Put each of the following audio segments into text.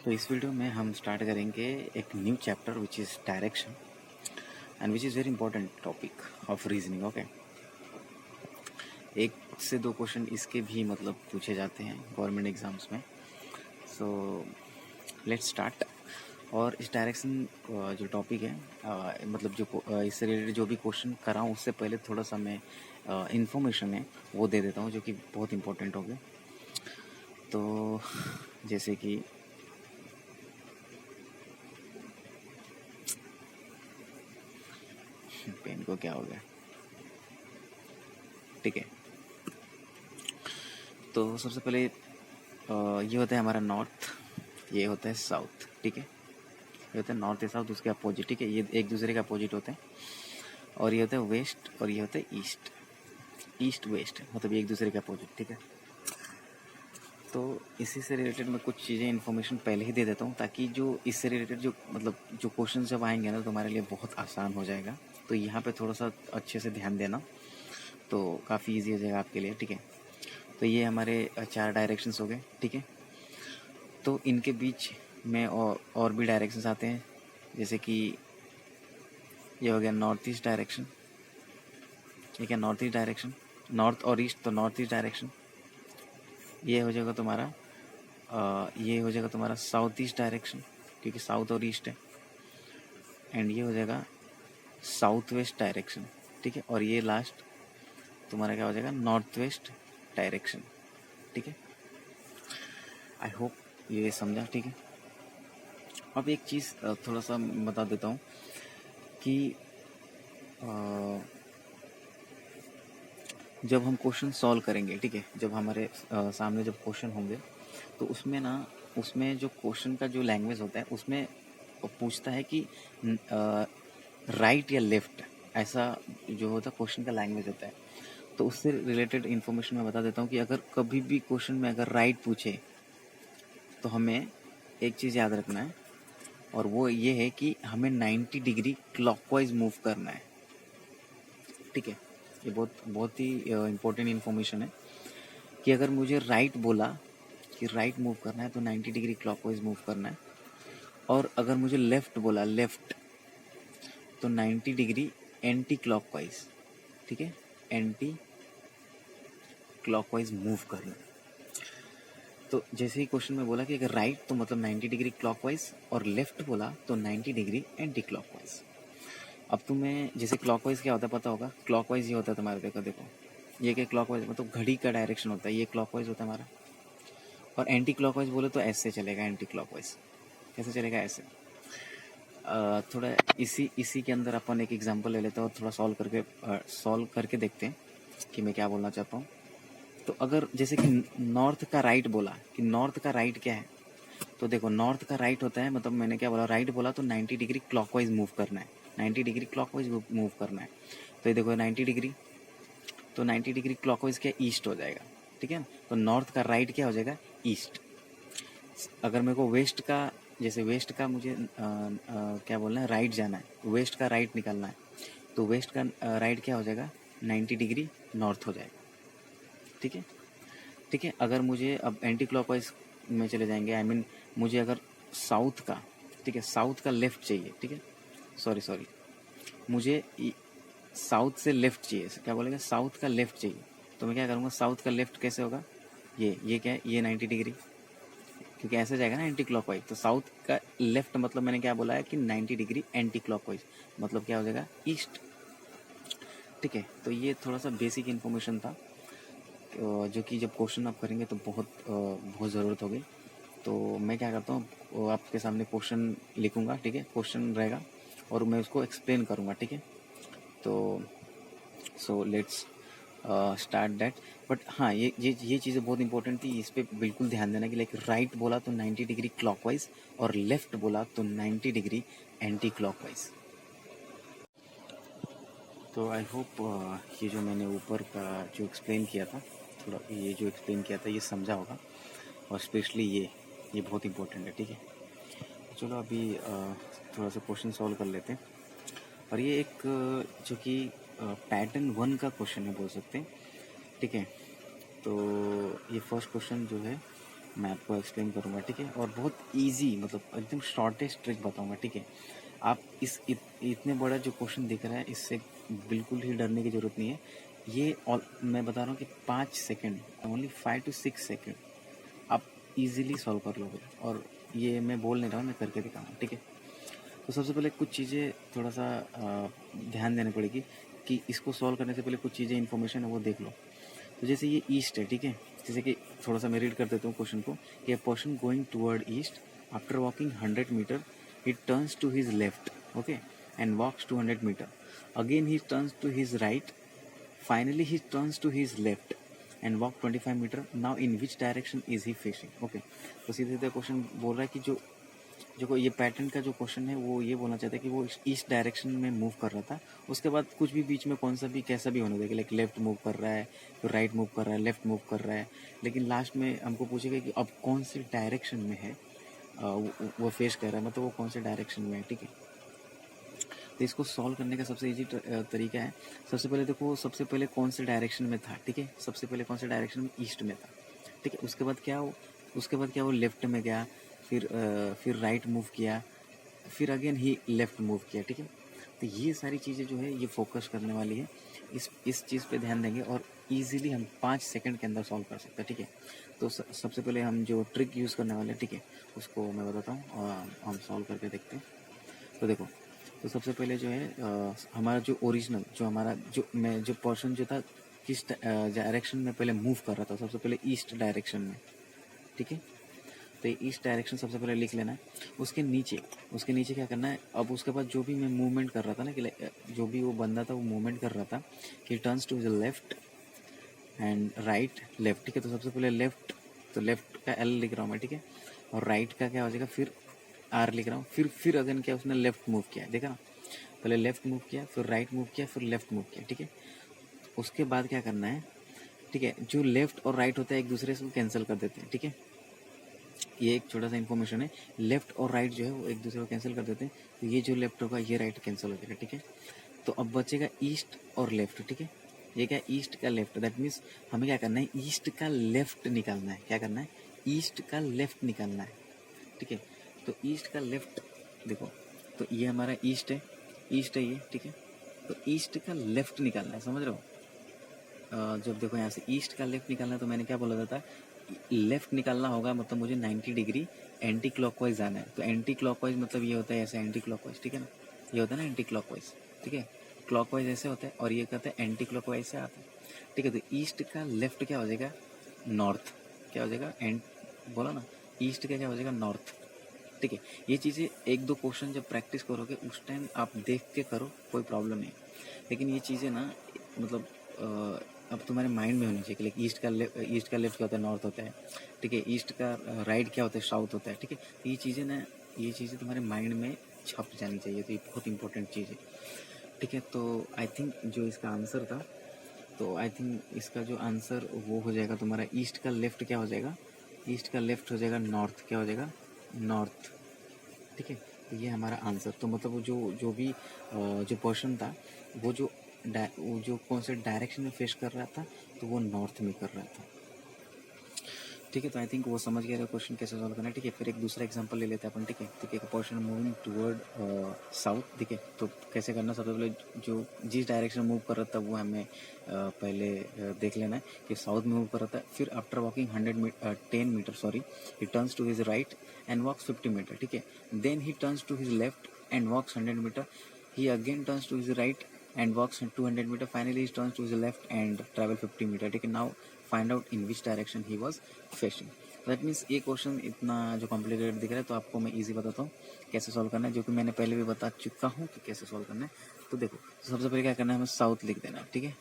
तो इस वीडियो में हम स्टार्ट करेंगे एक new chapter which is direction and which is very important topic of reasoning. Okay, एक से दो क्वेश्चन इसके भी मतलब पूछे जाते हैं गवर्नमेंट एग्जाम्स में। So let's start. और इस डायरेक्शन जो टॉपिक है मतलब जो इससे रिलेटेड जो भी क्वेश्चन कराऊँ उससे पहले थोड़ा सा मैं इंफॉर्मेशन है वो दे देता हूँ जो कि बहुत इंपॉर्टेंट हो गया। तो जैसे कि पेन को क्या हो गया, ठीक है। तो सबसे पहले ये होता है हमारा नॉर्थ, ये होता है साउथ, ठीक है। ये होता है नॉर्थ या साउथ, उसके अपोजिट, ठीक है। ये एक दूसरे के अपोजिट होते हैं। और ये होता है वेस्ट और ये होता है ईस्ट, ईस्ट वेस्ट मतलब एक दूसरे के अपोजिट, ठीक है। तो इसी से रिलेटेड मैं कुछ चीज़ें इन्फॉर्मेशन पहले ही दे देता हूँ ताकि जो इससे रिलेटेड जो मतलब जो क्वेश्चन जब आएंगे ना तो हमारे लिए बहुत आसान हो जाएगा। तो यहाँ पे थोड़ा सा अच्छे से ध्यान देना तो काफ़ी ईजी हो जाएगा आपके लिए, ठीक है। तो ये हमारे 4 डायरेक्शंस हो गए, ठीक है। तो इनके बीच में और भी डायरेक्शंस आते हैं, जैसे कि ये हो गया नॉर्थ ईस्ट डायरेक्शन, ठीक है। नॉर्थ ईस्ट डायरेक्शन, नॉर्थ और ईस्ट तो नॉर्थ ईस्ट डायरेक्शन। ये हो जाएगा तुम्हारा ये हो जाएगा तुम्हारा साउथ ईस्ट डायरेक्शन क्योंकि साउथ और ईस्ट है। एंड ये हो जाएगा साउथ वेस्ट डायरेक्शन, ठीक है। और ये लास्ट तुम्हारा क्या हो जाएगा, नॉर्थ वेस्ट डायरेक्शन, ठीक है। आई होप ये समझा, ठीक है। अब एक चीज़ थोड़ा सा बता देता हूँ कि जब हम क्वेश्चन सॉल्व करेंगे, ठीक है, जब हमारे सामने जब क्वेश्चन होंगे तो उसमें ना उसमें जो क्वेश्चन का जो लैंग्वेज होता है उसमें वो पूछता है कि राइट या लेफ्ट, ऐसा जो होता है क्वेश्चन का लैंग्वेज होता है। तो उससे रिलेटेड इन्फॉर्मेशन मैं बता देता हूँ कि अगर कभी भी क्वेश्चन में अगर राइट पूछे तो हमें एक चीज़ याद रखना है और वो ये है कि हमें 90 डिग्री क्लॉकवाइज मूव करना है, ठीक है। ये बहुत बहुत ही इम्पोर्टेंट इन्फॉर्मेशन है कि अगर मुझे राइट बोला कि राइट मूव करना है तो 90 डिग्री क्लॉकवाइज मूव करना है। और अगर मुझे लेफ़्ट बोला लेफ़्ट तो 90 डिग्री एंटी क्लॉकवाइज, ठीक है, एंटी क्लॉकवाइज मूव करना है। तो जैसे ही क्वेश्चन में बोला कि अगर राइट तो मतलब 90 डिग्री क्लॉकवाइज और लेफ़्ट बोला तो 90 डिग्री एंटी क्लॉकवाइज। अब तुम्हें जैसे क्लॉकवाइज क्या होता है पता होगा। क्लॉकवाइज ये होता है तुम्हारे, देखो देखो ये क्या क्लॉकवाइज मतलब घड़ी का डायरेक्शन होता है, ये क्लॉकवाइज होता है हमारा। और एंटी क्लॉकवाइज बोले तो ऐसे चलेगा, एंटी क्लॉकवाइज कैसे चलेगा, ऐसे। थोड़ा इसी के अंदर अपन एक एग्जांपल ले लेते हैं और थोड़ा सॉल्व करके देखते हैं कि मैं क्या बोलना चाहता हूँ। तो अगर जैसे कि नॉर्थ का राइट बोला कि नॉर्थ का राइट क्या है, तो देखो नॉर्थ का राइट होता है मतलब मैंने क्या बोला, राइट बोला तो 90 डिग्री क्लॉकवाइज मूव करना है, 90 डिग्री क्लॉकवाइज मूव करना है। तो ये देखो 90 डिग्री, तो 90 डिग्री क्लॉकवाइज क्या ईस्ट हो जाएगा, ठीक है। तो नॉर्थ का राइट क्या हो जाएगा, ईस्ट। अगर मेरे को वेस्ट का, जैसे वेस्ट का मुझे क्या बोलना है, राइट जाना है, वेस्ट का राइट निकालना है, तो वेस्ट का राइट क्या हो जाएगा, 90 डिग्री नॉर्थ हो जाएगा, ठीक है। ठीक है, अगर मुझे अब एंटी क्लॉकवाइज में चले जाएंगे, आई मीन मुझे अगर साउथ का, ठीक है, साउथ का लेफ्ट चाहिए, ठीक है, सॉरी मुझे साउथ से लेफ्ट चाहिए, क्या बोलेगा, साउथ का लेफ्ट चाहिए। तो मैं क्या करूँगा, साउथ का लेफ्ट कैसे होगा, ये क्या है, ये 90 डिग्री, क्योंकि ऐसे जाएगा ना एंटी क्लॉकवाइज। तो साउथ का लेफ्ट मतलब मैंने क्या बोला है कि 90 डिग्री एंटी क्लॉकवाइज मतलब क्या हो जाएगा, ईस्ट, ठीक है। तो ये थोड़ा सा बेसिक इन्फॉर्मेशन था जो कि जब क्वेश्चन आप करेंगे तो बहुत ज़रूरत होगी। तो मैं क्या करता हूँ, आपके सामने क्वेश्चन लिखूँगा, ठीक है, क्वेश्चन रहेगा और मैं उसको एक्सप्लेन करूँगा, ठीक है। तो so let's start that. But हाँ, ये चीज़ें बहुत इंपॉर्टेंट थी, इस पर बिल्कुल ध्यान देना कि लाइक राइट बोला तो 90 डिग्री क्लॉकवाइज और लेफ्ट बोला तो 90 डिग्री एंटी क्लॉकवाइज। तो आई होप ये जो मैंने ऊपर का जो एक्सप्लेन किया था, थोड़ा ये जो एक्सप्लेन किया था ये समझा होगा। और स्पेशली ये बहुत इंपॉर्टेंट है, ठीक है। चलो अभी थोड़ा सा क्वेश्चन सॉल्व कर लेते हैं। और ये एक जो कि पैटर्न 1 का क्वेश्चन है बोल सकते हैं, ठीक है। तो ये फर्स्ट क्वेश्चन जो है मैं आपको एक्सप्लेन करूँगा, ठीक है। और बहुत इजी मतलब एकदम शॉर्टेस्ट ट्रिक बताऊँगा, ठीक है। आप इतने बड़ा जो क्वेश्चन दिख रहा है इससे बिल्कुल ही डरने की ज़रूरत नहीं है। ये मैं बता रहा हूँ कि 5 सेकंड, ओनली 5 to 6 सेकंड आप इजीली सॉल्व कर लोगे। और ये मैं बोल नहीं रहा हूँ, मैं करके दिखाऊंगा, ठीक है। तो सबसे पहले कुछ चीज़ें थोड़ा सा ध्यान देनी पड़ेगी कि इसको सॉल्व करने से पहले कुछ चीज़ें इन्फॉर्मेशन है वो देख लो। तो जैसे ये ईस्ट है, ठीक है। जैसे कि थोड़ा सा मैं रीड कर देता हूँ क्वेश्चन को कि a person going toward east after walking 100 metre he turns to his left, okay, and walks 200 metre, again he turns to his right, finally he turns to his left and walk 25 metre, now in which direction is he facing, okay. तो सीधे सीधे question बोल रहा है कि जो जो ये पैटर्न का जो क्वेश्चन है वो ये बोलना चाहता है कि वो ईस्ट डायरेक्शन में मूव कर रहा था। उसके बाद कुछ भी बीच में कौन सा भी कैसा भी होने देगा, लाइक लेफ्ट मूव कर रहा है, फिर राइट मूव कर रहा है, लेफ्ट मूव कर रहा है, लेकिन लास्ट में हमको पूछेगा कि अब कौन से डायरेक्शन में है वो फेस कर रहा है, मतलब वो कौन से डायरेक्शन में है, ठीक है। तो इसको सॉल्व करने का सबसे इजी तरीका है, सबसे पहले देखो सबसे पहले कौन से डायरेक्शन में था, ठीक है। सबसे पहले कौन से डायरेक्शन में, ईस्ट में था, ठीक है। उसके बाद क्या वो लेफ्ट में गया, फिर राइट मूव किया, फिर अगेन ही लेफ्ट मूव किया, ठीक है। तो ये सारी चीज़ें जो है ये फोकस करने वाली है, इस चीज़ पे ध्यान देंगे और इजीली हम 5 सेकंड के अंदर सॉल्व कर सकते हैं, ठीक है। तो सबसे पहले हम जो ट्रिक यूज़ करने वाले हैं, ठीक है, उसको मैं बताता हूँ और हम सॉल्व करके देखते हैं। तो देखो, तो सबसे पहले जो है हमारा जो ओरिजिनल जो हमारा जो पर्सन जो था किस डायरेक्शन में पहले मूव कर रहा था, सबसे पहले ईस्ट डायरेक्शन में, ठीक है। तो ईस्ट डायरेक्शन सबसे पहले लिख लेना है। उसके नीचे क्या करना है, अब उसके बाद जो भी मैं मूवमेंट कर रहा था ना कि जो भी वो बंदा था वो मूवमेंट कर रहा था कि turns to the left and right left, ठीक है। तो सबसे पहले लेफ्ट, तो लेफ्ट का एल लिख रहा हूँ मैं, ठीक है। और राइट का क्या हो जाएगा, फिर आर लिख रहा हूँ, फिर अगेन क्या उसने लेफ्ट मूव किया, देखा ना, पहले लेफ्ट मूव किया, फिर राइट मूव किया, फिर लेफ्ट मूव किया, ठीक है। उसके बाद क्या करना है, ठीक है, जो लेफ्ट और राइट होता है एक दूसरे से कैंसिल कर देते हैं, ठीक है। ये एक छोटा सा इन्फॉर्मेशन है, लेफ्ट और राइट जो है वो एक दूसरे को कैंसिल कर देते हैं। तो ये जो लेफ्ट होगा ये राइट कैंसिल हो जाएगा, ठीक है। तो अब बचेगा ईस्ट और लेफ्ट, ठीक है। ये क्या, ईस्ट का लेफ्ट, दैट मीन्स हमें क्या करना है, ईस्ट का लेफ्ट निकालना है। क्या करना है, ईस्ट का लेफ्ट निकालना है, ठीक है। तो ईस्ट का लेफ्ट देखो, तो ये हमारा ईस्ट है ये, ठीक है। तो ईस्ट का लेफ्ट निकालना है, समझ रहे हो। जब देखो यहाँ से ईस्ट का लेफ्ट निकालना है तो मैंने क्या बोला था, लेफ्ट निकालना होगा मतलब मुझे 90 डिग्री एंटी क्लॉकवाइज जाना है। तो एंटी क्लॉकवाइज मतलब ये होता है ऐसे एंटी क्लॉकवाइज, ठीक है ना, ये होता है ना एंटी क्लॉकवाइज, ठीक है। क्लॉकवाइज ऐसे होता है और ये कहते हैं एंटी क्लॉकवाइज से आता है, ठीक है। तो ईस्ट का लेफ्ट क्या हो जाएगा, नॉर्थ, क्या हो जाएगा, एंड बोला ना, ईस्ट का क्या हो जाएगा, नॉर्थ, ठीक है। ये चीज़ें एक दो क्वेश्चन जब प्रैक्टिस करोगे उस टाइम आप देख के करो, कोई प्रॉब्लम नहीं। लेकिन ये चीज़ें ना मतलब अब तुम्हारे माइंड में होनी चाहिए कि लाइक ईस्ट का लेफ्ट क्या होता है, नॉर्थ होता है, ठीक है। ईस्ट का राइट क्या होता है, साउथ होता है, ठीक है। तो ये चीज़ें तुम्हारे माइंड में छप जानी चाहिए, तो ये बहुत इंपॉर्टेंट चीज़ है, ठीक है। तो आई थिंक जो इसका आंसर था, तो आई थिंक इसका जो आंसर वो हो जाएगा तुम्हारा, ईस्ट का लेफ्ट क्या हो जाएगा, ईस्ट का लेफ्ट हो जाएगा नॉर्थ, क्या हो जाएगा, नॉर्थ, ठीक है। तो ये हमारा आंसर, तो मतलब वो जो भी जो पर्सन था वो जो कौन से डायरेक्शन में फेस कर रहा था, तो वो नॉर्थ में कर रहा था, ठीक है। तो आई थिंक वो समझ गया क्वेश्चन कैसे सॉल्व करना है, ठीक है। फिर एक दूसरा एग्जांपल ले लेते हैं अपन, ठीक है। ठीक है, पर्सन मूविंग टुवर्ड साउथ, ठीक है। तो कैसे करना, सबसे पहले जो जिस डायरेक्शन मूव कर रहा था वो हमें पहले देख लेना है कि साउथ में मूव कर रहा था। फिर after walking 10 metre sorry, he turns to his right and walks 50 metre, ठीक है। Then he turns to his left and walks 100 metre, he again turns to his right and walks 200 meter, finally he turns to his left and travel 50 meter, ठीक है। now find out in which direction he was facing। That means ये question इतना जो complicated दिख रहा है, तो आपको मैं इजी बताता हूँ कैसे सॉल्व करना है, जो कि मैंने पहले भी बता चुका हूँ कि कैसे सॉल्व करना है। तो देखो, सबसे पहले क्या करना है, हमें साउथ लिख देना है, ठीक है।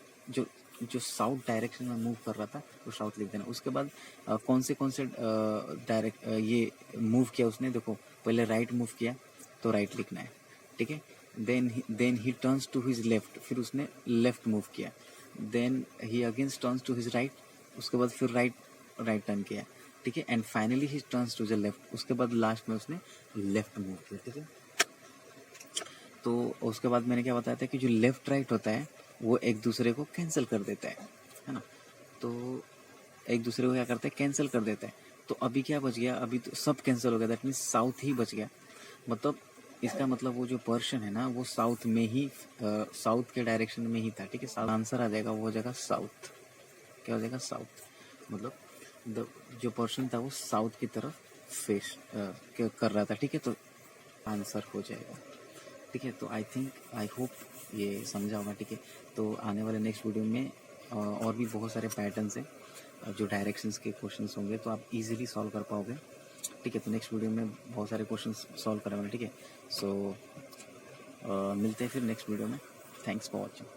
जो साउथ डायरेक्शन में मूव कर रहा था वो साउथ लिख देना। उसके बाद कौन से डायरेक्ट ये मूव किया उसने, देखो पहले राइट मूव किया तो राइट लिखना है, ठीक है। Then he turns to his left, फिर उसने लेफ्ट मूव किया। Then he against turns to his right, उसके बाद फिर राइट टर्न किया, ठीक है। And finally he turns to the left, उसके बाद लास्ट में उसने लेफ्ट मूव किया, ठीक है। तो उसके बाद मैंने क्या बताया था कि जो लेफ्ट राइट होता है वो एक दूसरे को कैंसिल कर देता है ना। तो एक दूसरे को क्या करता है, कैंसिल कर देता है। तो अभी क्या बच गया, अभी तो सब कैंसिल हो गया, दैट मीन्स साउथ ही बच गया। मतलब इसका मतलब वो जो पर्सन है ना वो साउथ में ही साउथ के डायरेक्शन में ही था, ठीक है। साउथ आंसर आ जाएगा, वो हो जाएगा साउथ। क्या हो जाएगा? साउथ। मतलब जो पर्सन था वो साउथ की तरफ फेस कर रहा था, ठीक है। तो आंसर हो जाएगा, ठीक है। तो आई थिंक, आई होप ये समझा होगा, ठीक है। तो आने वाले नेक्स्ट वीडियो में और भी बहुत सारे पैटर्न्स हैं जो डायरेक्शंस के क्वेश्चंस होंगे, तो आप इजीली सॉल्व कर पाओगे, ठीक है। तो नेक्स्ट वीडियो में बहुत सारे क्वेश्चंस सॉल्व करेंगे, ठीक है। सो मिलते हैं फिर नेक्स्ट वीडियो में। Thanks for watching.